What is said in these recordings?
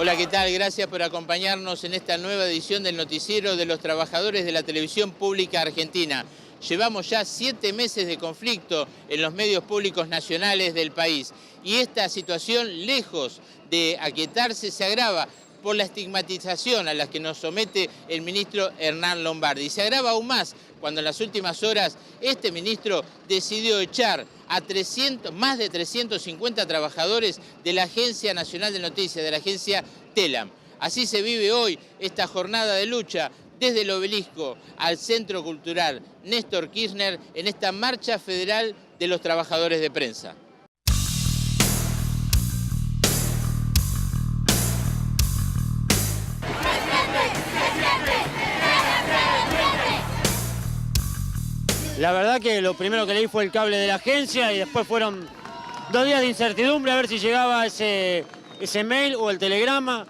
Hola, ¿qué tal? Gracias por acompañarnos en esta nueva edición del noticiero de los trabajadores de la televisión pública argentina. Llevamos ya 7 meses de conflicto en los medios públicos nacionales del país y esta situación, lejos de aquietarse, se agrava por la estigmatización a la que nos somete el ministro Hernán Lombardi. Y se agrava aún más cuando en las últimas horas este ministro decidió echar a más de 350 trabajadores de la Agencia Nacional de Noticias, de la agencia TELAM. Así se vive hoy esta jornada de lucha desde el Obelisco al Centro Cultural Néstor Kirchner en esta marcha federal de los trabajadores de prensa. La verdad que lo primero que leí fue el cable de la agencia y después fueron 2 días de incertidumbre a ver si llegaba ese mail o el telegrama.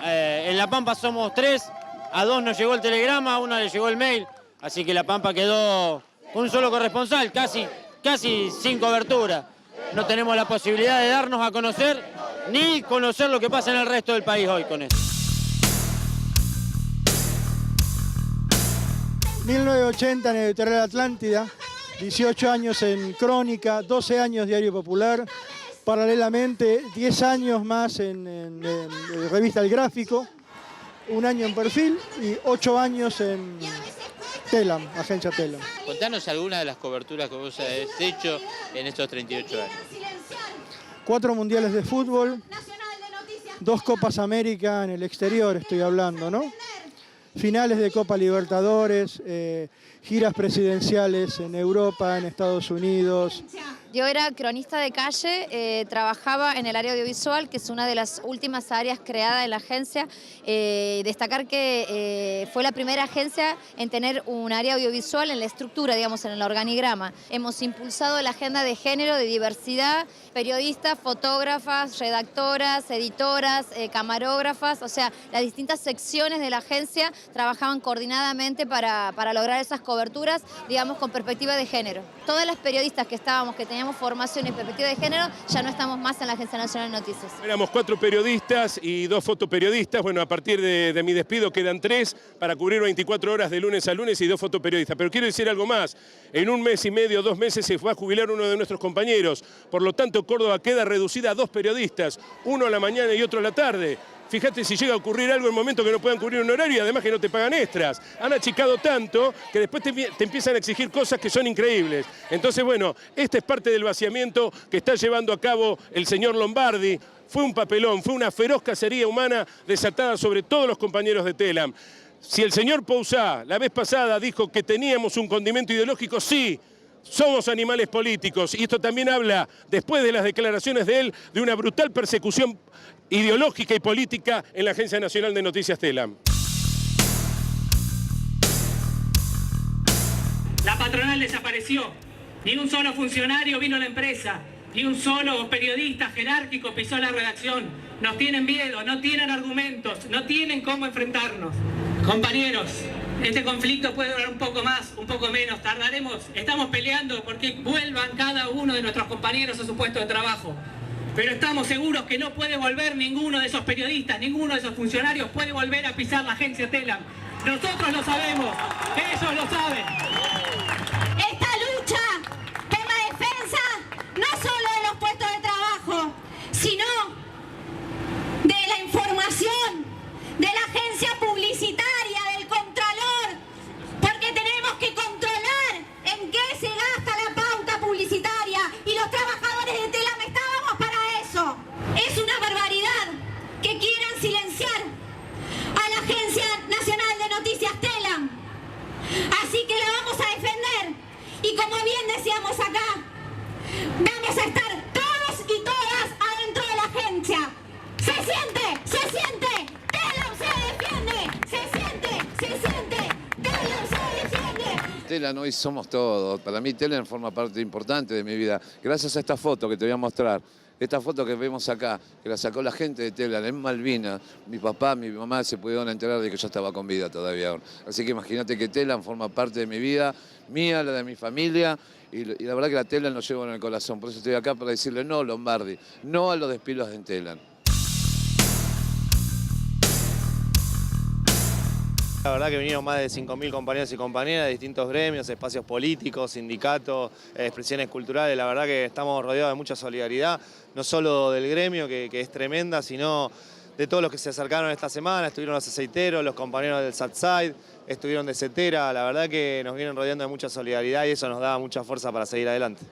En La Pampa somos 3, a 2 nos llegó el telegrama, a 1 le llegó el mail, así que La Pampa quedó con un solo corresponsal, casi sin cobertura. No tenemos la posibilidad de darnos a conocer ni conocer lo que pasa en el resto del país hoy con esto. 1980 en Editorial Atlántida, 18 años en Crónica, 12 años Diario Popular, paralelamente 10 años más en Revista El Gráfico, 1 año en Perfil y 8 años en TELAM, agencia TELAM. Contanos algunas de las coberturas que vos has hecho en estos 38 años. 4 mundiales de fútbol, 2 Copas América en el exterior, estoy hablando, ¿no? Finales de Copa Libertadores, giras presidenciales en Europa, en Estados Unidos. Yo era cronista de calle, trabajaba en el área audiovisual, que es una de las últimas áreas creadas en la agencia. Destacar que fue la primera agencia en tener un área audiovisual en la estructura, digamos, en el organigrama. Hemos impulsado la agenda de género, de diversidad, periodistas, fotógrafas, redactoras, editoras, camarógrafas, o sea, las distintas secciones de la agencia trabajaban coordinadamente para lograr esas coberturas, digamos, con perspectiva de género. Todas las periodistas que teníamos formación en perspectiva de género, ya no estamos más en la Agencia Nacional de Noticias. Éramos 4 periodistas y 2 fotoperiodistas. Bueno, a partir de mi despido quedan 3 para cubrir 24 horas de lunes a lunes y 2 fotoperiodistas. Pero quiero decir algo más. En 1 mes y medio, 2 meses, se va a jubilar uno de nuestros compañeros. Por lo tanto, Córdoba queda reducida a 2 periodistas, uno a la mañana y otro a la tarde. Fíjate si llega a ocurrir algo en el momento que no puedan cubrir un horario y además que no te pagan extras. Han achicado tanto que después te empiezan a exigir cosas que son increíbles. Entonces, bueno, esta es parte del vaciamiento que está llevando a cabo el señor Lombardi. Fue un papelón, fue una feroz cacería humana desatada sobre todos los compañeros de TELAM. Si el señor Pousá la vez pasada dijo que teníamos un condimento ideológico, sí. Somos animales políticos y esto también habla, después de las declaraciones de él, de una brutal persecución ideológica y política en la Agencia Nacional de Noticias TELAM. La patronal desapareció, ni un solo funcionario vino a la empresa, ni un solo periodista jerárquico pisó la redacción. Nos tienen miedo, no tienen argumentos, no tienen cómo enfrentarnos. Compañeros, este conflicto puede durar un poco más, un poco menos, tardaremos, estamos peleando porque vuelvan cada uno de nuestros compañeros a su puesto de trabajo. Pero estamos seguros que no puede volver ninguno de esos periodistas, ninguno de esos funcionarios puede volver a pisar la agencia TELAM. Nosotros lo sabemos, ellos lo saben. Esta lucha por la defensa no solo de los puestos de trabajo, sino de la información, de la agencia publicitaria, del contralor, porque tenemos que controlar en qué se gasta la pauta publicitaria y los trabajadores de TELAM estábamos para eso. Es una barbaridad que quieran silenciar a la Agencia Nacional de Noticias TELAM. Así que la vamos a defender y como bien decíamos acá, vamos a estar todos y todas adentro de la agencia. Se siente, TELAM se defiende, se siente, TELAM se defiende. TELAM hoy somos todos. Para mí TELAM forma parte importante de mi vida. Gracias a esta foto que te voy a mostrar. Esta foto que vemos acá, que la sacó la gente de TELAM en Malvinas, mi papá, mi mamá se pudieron enterar de que yo estaba con vida todavía. Así que imagínate que TELAM forma parte de mi vida, mía, la de mi familia, y la verdad que la TELAM lo llevo en el corazón. Por eso estoy acá para decirle no, Lombardi, no a los despidos en TELAM. La verdad que vinieron más de 5.000 compañeros y compañeras de distintos gremios, espacios políticos, sindicatos, expresiones culturales. La verdad que estamos rodeados de mucha solidaridad, no solo del gremio, que es tremenda, sino de todos los que se acercaron esta semana. Estuvieron los aceiteros, los compañeros del Satside, estuvieron de Cetera. La verdad que nos vienen rodeando de mucha solidaridad y eso nos da mucha fuerza para seguir adelante.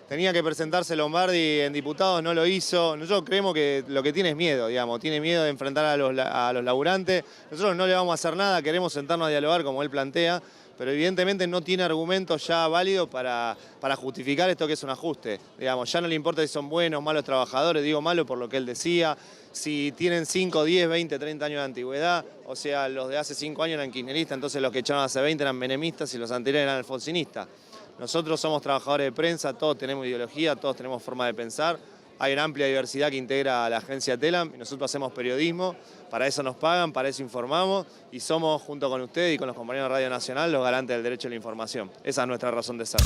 Tenía que presentarse Lombardi en diputados, no lo hizo. Nosotros creemos que lo que tiene es miedo, digamos, tiene miedo de enfrentar a los laburantes. Nosotros no le vamos a hacer nada, queremos sentarnos a dialogar como él plantea, pero evidentemente no tiene argumentos ya válidos para justificar esto que es un ajuste. Digamos, ya no le importa si son buenos o malos trabajadores, digo malo por lo que él decía, si tienen 5, 10, 20, 30 años de antigüedad, o sea, los de hace 5 años eran kirchneristas, entonces los que echaron hace 20 eran menemistas y los anteriores eran alfonsinistas. Nosotros somos trabajadores de prensa, todos tenemos ideología, todos tenemos forma de pensar. Hay una amplia diversidad que integra a la agencia Telam y nosotros hacemos periodismo, para eso nos pagan, para eso informamos y somos, junto con ustedes y con los compañeros de Radio Nacional, los garantes del derecho a la información. Esa es nuestra razón de ser.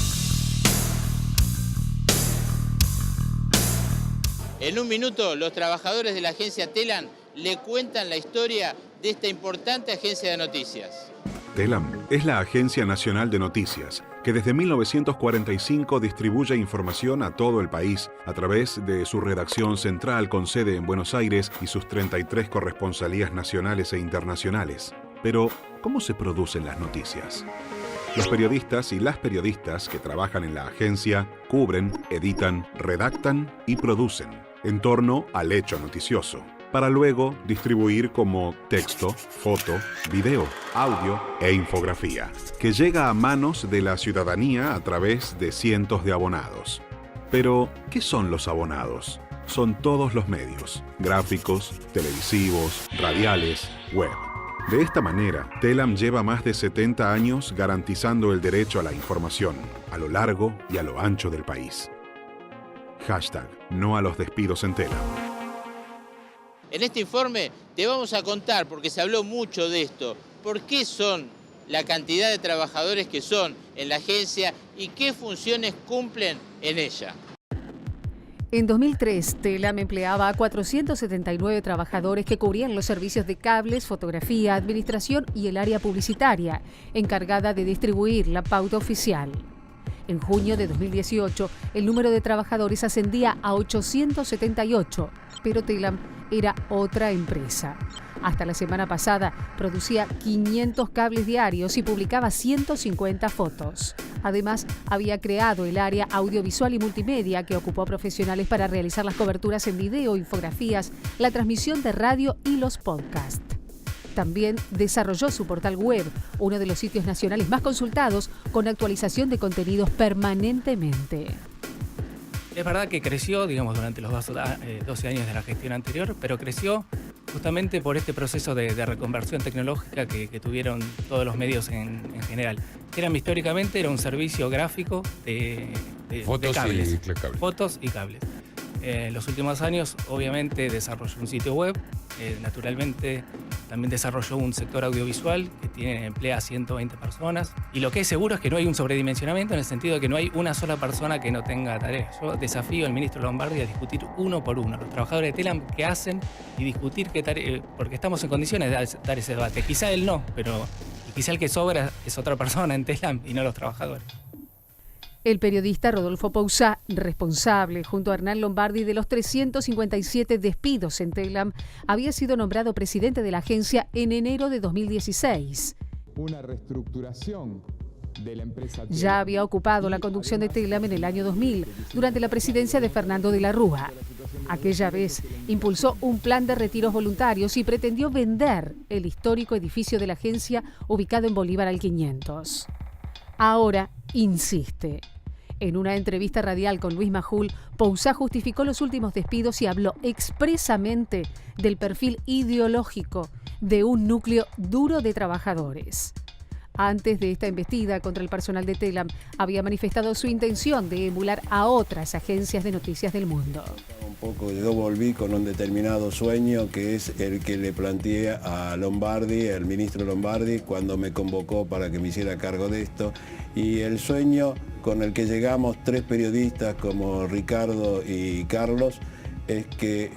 En un minuto, los trabajadores de la agencia Telam le cuentan la historia de esta importante agencia de noticias. Telam es la Agencia Nacional de Noticias, que desde 1945 distribuye información a todo el país a través de su redacción central con sede en Buenos Aires y sus 33 corresponsalías nacionales e internacionales. Pero, ¿cómo se producen las noticias? Los periodistas y las periodistas que trabajan en la agencia cubren, editan, redactan y producen en torno al hecho noticioso, para luego distribuir como texto, foto, video, audio e infografía, que llega a manos de la ciudadanía a través de cientos de abonados. Pero, ¿qué son los abonados? Son todos los medios, gráficos, televisivos, radiales, web. De esta manera, Telam lleva más de 70 años garantizando el derecho a la información, a lo largo y a lo ancho del país. Hashtag no a los despidos en Telam. En este informe te vamos a contar, porque se habló mucho de esto, por qué son la cantidad de trabajadores que son en la agencia y qué funciones cumplen en ella. En 2003, Telam empleaba a 479 trabajadores que cubrían los servicios de cables, fotografía, administración y el área publicitaria, encargada de distribuir la pauta oficial. En junio de 2018, el número de trabajadores ascendía a 878, pero Telam era otra empresa. Hasta la semana pasada producía 500 cables diarios y publicaba 150 fotos. Además, había creado el área audiovisual y multimedia que ocupó profesionales para realizar las coberturas en video, infografías, la transmisión de radio y los podcasts. También desarrolló su portal web, uno de los sitios nacionales más consultados, con actualización de contenidos permanentemente. Es verdad que creció, digamos, durante los 12 años de la gestión anterior, pero creció justamente por este proceso de reconversión tecnológica que tuvieron todos los medios en general. Telam históricamente era un servicio gráfico de cables. Fotos y cables. En los últimos años, obviamente, desarrolló un sitio web, naturalmente también desarrolló un sector audiovisual que emplea a 120 personas. Y lo que es seguro es que no hay un sobredimensionamiento en el sentido de que no hay una sola persona que no tenga tareas. Yo desafío al ministro Lombardi a discutir uno por uno los trabajadores de Telam qué hacen y discutir qué tareas, porque estamos en condiciones de dar ese debate. Quizá él no, pero quizá el que sobra es otra persona en Telam y no los trabajadores. El periodista Rodolfo Pousá, responsable junto a Hernán Lombardi de los 357 despidos en Telam, había sido nombrado presidente de la agencia en enero de 2016. Una reestructuración de la empresa. Ya había ocupado la conducción de Telam en el año 2000, durante la presidencia de Fernando de la Rúa. Aquella vez impulsó un plan de retiros voluntarios y pretendió vender el histórico edificio de la agencia ubicado en Bolívar al 500. Ahora insiste. En una entrevista radial con Luis Majul, Pousá justificó los últimos despidos y habló expresamente del perfil ideológico de un núcleo duro de trabajadores. Antes de esta embestida contra el personal de Telam, había manifestado su intención de emular a otras agencias de noticias del mundo. Un poco yo volví con un determinado sueño que es el que le planteé a Lombardi, al ministro Lombardi, cuando me convocó para que me hiciera cargo de esto. Y el sueño con el que llegamos 3 periodistas como Ricardo y Carlos es que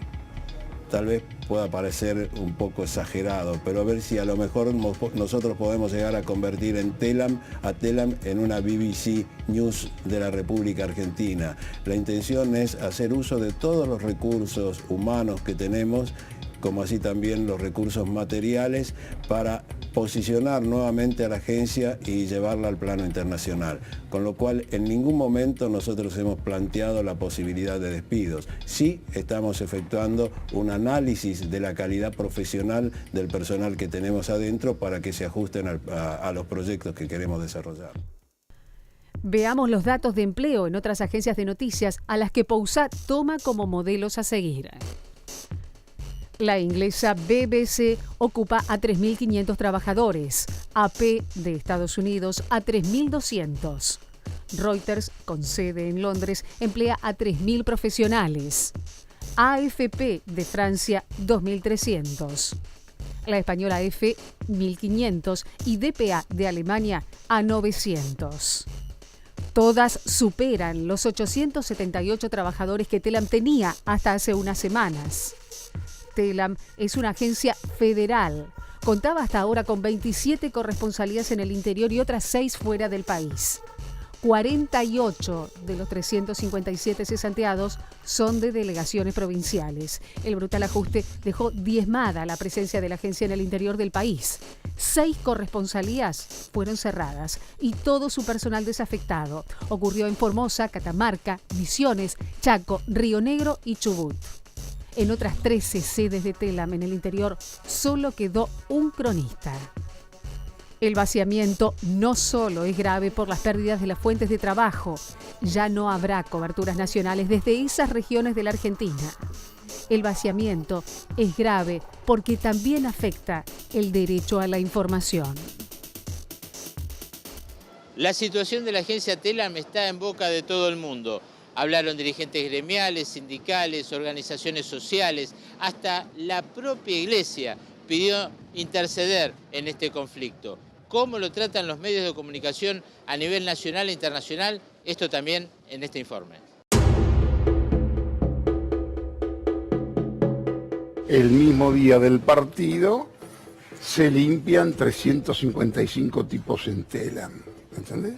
tal vez pueda parecer un poco exagerado, pero a ver si a lo mejor nosotros podemos llegar a convertir a Telam en una BBC News de la República Argentina. La intención es hacer uso de todos los recursos humanos que tenemos, como así también los recursos materiales, para posicionar nuevamente a la agencia y llevarla al plano internacional. Con lo cual, en ningún momento nosotros hemos planteado la posibilidad de despidos. Sí estamos efectuando un análisis de la calidad profesional del personal que tenemos adentro para que se ajusten a los proyectos que queremos desarrollar. Veamos los datos de empleo en otras agencias de noticias a las que Pousat toma como modelos a seguir. La inglesa BBC ocupa a 3.500 trabajadores, AP de Estados Unidos a 3.200. Reuters, con sede en Londres, emplea a 3.000 profesionales. AFP de Francia, 2.300. La española EFE, 1.500 y DPA de Alemania a 900. Todas superan los 878 trabajadores que Telam tenía hasta hace unas semanas. Telam es una agencia federal. Contaba hasta ahora con 27 corresponsalías en el interior y otras 6 fuera del país. 48 de los 357 cesanteados son de delegaciones provinciales. El brutal ajuste dejó diezmada la presencia de la agencia en el interior del país. 6 corresponsalías fueron cerradas y todo su personal desafectado. Ocurrió en Formosa, Catamarca, Misiones, Chaco, Río Negro y Chubut. En otras 13 sedes de Telam en el interior solo quedó un cronista. El vaciamiento no solo es grave por las pérdidas de las fuentes de trabajo, ya no habrá coberturas nacionales desde esas regiones de la Argentina. El vaciamiento es grave porque también afecta el derecho a la información. La situación de la agencia Telam está en boca de todo el mundo. Hablaron dirigentes gremiales, sindicales, organizaciones sociales, hasta la propia iglesia pidió interceder en este conflicto. ¿Cómo lo tratan los medios de comunicación a nivel nacional e internacional? Esto también en este informe. El mismo día del partido se limpian 355 tipos en Telam, ¿entendés?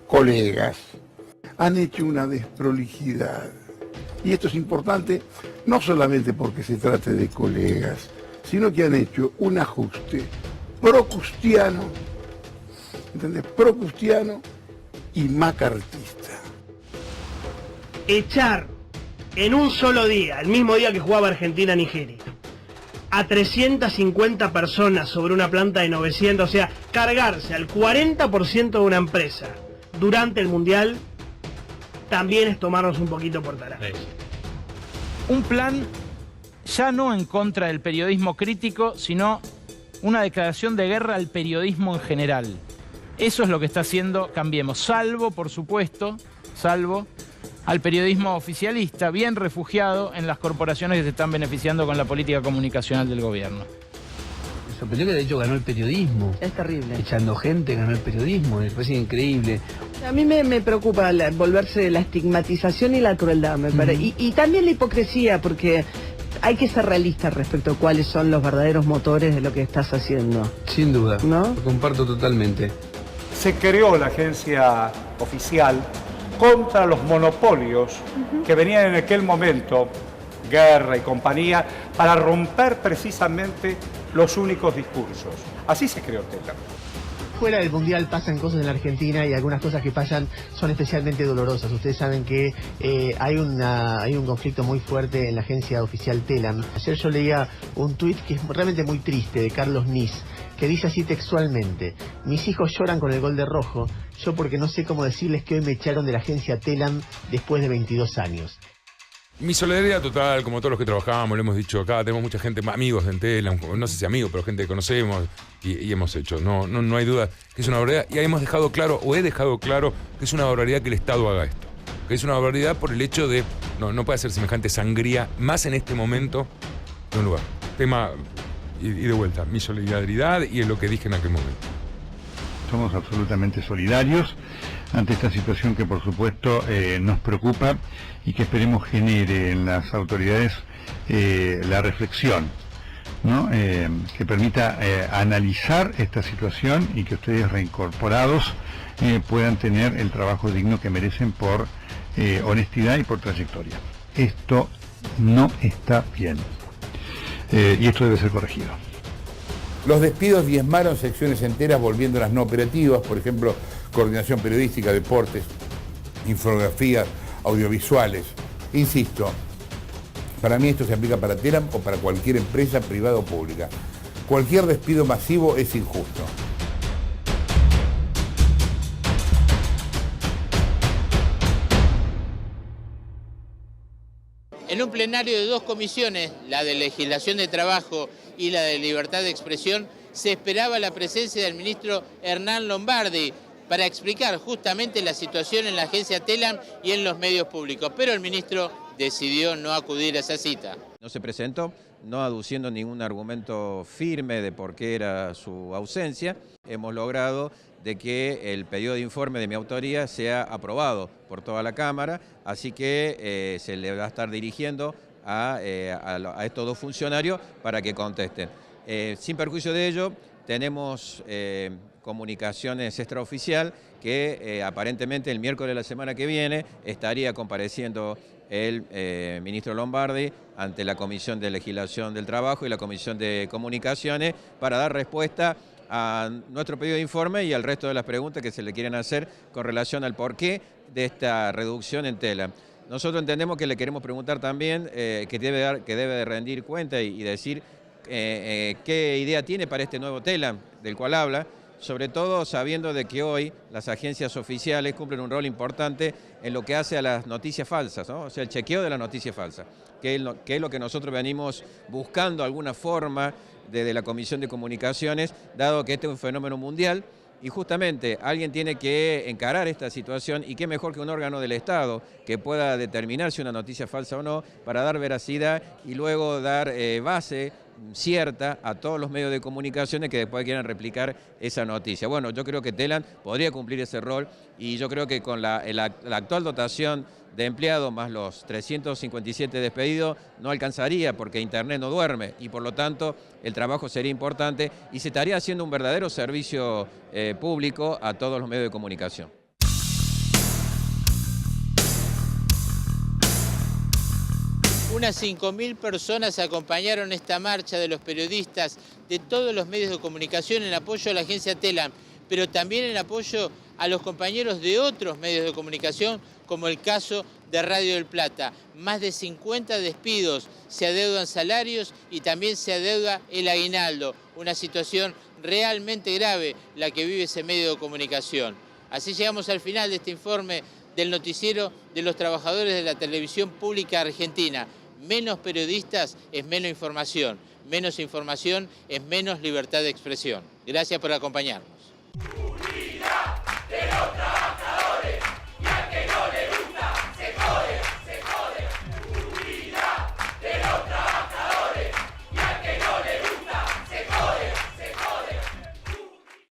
Colegas. Han hecho una desprolijidad. Y esto es importante no solamente porque se trate de colegas, sino que han hecho un ajuste procustiano, ¿entendés? Procustiano y macartista. Echar en un solo día, el mismo día que jugaba Argentina-Nigeria, a 350 personas sobre una planta de 900, o sea, cargarse al 40% de una empresa durante el Mundial, también es tomarnos un poquito por tarado. Un plan ya no en contra del periodismo crítico, sino una declaración de guerra al periodismo en general. Eso es lo que está haciendo Cambiemos, salvo, por supuesto, al periodismo oficialista, bien refugiado en las corporaciones que se están beneficiando con la política comunicacional del gobierno. Me sorprendió que de hecho ganó el periodismo. Es terrible. Echando gente ganó el periodismo, me parece increíble. A mí me preocupa volverse la estigmatización y la crueldad, me parece. Y también la hipocresía, porque hay que ser realistas respecto a cuáles son los verdaderos motores de lo que estás haciendo. Sin duda, ¿no? Lo comparto totalmente. Se creó la agencia oficial contra los monopolios que venían en aquel momento, Guerra y compañía, para romper precisamente los únicos discursos. Así se creó Telam. Fuera del Mundial pasan cosas en la Argentina y algunas cosas que pasan son especialmente dolorosas. Ustedes saben que hay un conflicto muy fuerte en la agencia oficial Telam. Ayer yo leía un tuit que es realmente muy triste de Carlos Nis, que dice así textualmente: mis hijos lloran con el gol de Rojo, yo porque no sé cómo decirles que hoy me echaron de la agencia Telam después de 22 años. Mi solidaridad total, como todos los que trabajamos, lo hemos dicho acá, tenemos mucha gente, amigos en Telam, no sé si amigos, pero gente que conocemos y hemos hecho. No hay duda que es una barbaridad. Y hemos dejado claro, o he dejado claro, que es una barbaridad que el Estado haga esto. Que es una barbaridad por el hecho de, no puede hacer semejante sangría, más en este momento, en un lugar. Tema, y de vuelta, mi solidaridad y es lo que dije en aquel momento. Somos absolutamente solidarios. ante esta situación que por supuesto nos preocupa y que esperemos genere en las autoridades la reflexión, ¿no? Que permita analizar esta situación y que ustedes reincorporados puedan tener el trabajo digno que merecen por honestidad y por trayectoria. Esto no está bien y esto debe ser corregido. Los despidos diezmaron secciones enteras volviéndolas no operativas, por ejemplo, coordinación periodística, deportes, infografías, audiovisuales. Insisto, para mí esto se aplica para Telam o para cualquier empresa privada o pública. Cualquier despido masivo es injusto. En un plenario de dos comisiones, la de Legislación de Trabajo y la de Libertad de Expresión, se esperaba la presencia del ministro Hernán Lombardi para explicar justamente la situación en la agencia Telam y en los medios públicos. Pero el ministro decidió no acudir a esa cita. No se presentó, no aduciendo ningún argumento firme de por qué era su ausencia. Hemos logrado de que el pedido de informe de mi autoría sea aprobado por toda la Cámara, así que se le va a estar dirigiendo a estos dos funcionarios para que contesten. Sin perjuicio de ello, tenemos comunicaciones extraoficial que aparentemente el miércoles de la semana que viene estaría compareciendo el ministro Lombardi ante la Comisión de Legislación del Trabajo y la Comisión de Comunicaciones para dar respuesta a nuestro pedido de informe y al resto de las preguntas que se le quieren hacer con relación al porqué de esta reducción en Telam. Nosotros entendemos que le queremos preguntar también que debe de rendir cuenta y decir qué idea tiene para este nuevo Telam del cual habla, sobre todo sabiendo de que hoy las agencias oficiales cumplen un rol importante en lo que hace a las noticias falsas, ¿no? O sea, el chequeo de las noticias falsas, que es lo que nosotros venimos buscando alguna forma desde la Comisión de Comunicaciones, dado que este es un fenómeno mundial y justamente alguien tiene que encarar esta situación y qué mejor que un órgano del Estado que pueda determinar si una noticia es falsa o no para dar veracidad y luego dar base cierta a todos los medios de comunicaciones que después quieran replicar esa noticia. Bueno, yo creo que Telam podría cumplir ese rol y yo creo que con la actual dotación de empleados más los 357 despedidos no alcanzaría porque Internet no duerme y por lo tanto el trabajo sería importante y se estaría haciendo un verdadero servicio público a todos los medios de comunicación. Unas 5.000 personas acompañaron esta marcha de los periodistas de todos los medios de comunicación en apoyo a la agencia Telam, pero también en apoyo a los compañeros de otros medios de comunicación, como el caso de Radio del Plata. Más de 50 despidos, se adeudan salarios y también se adeuda el aguinaldo. Una situación realmente grave la que vive ese medio de comunicación. Así llegamos al final de este informe del noticiero de los trabajadores de la televisión pública argentina. Menos periodistas es menos información es menos libertad de expresión. Gracias por acompañarnos.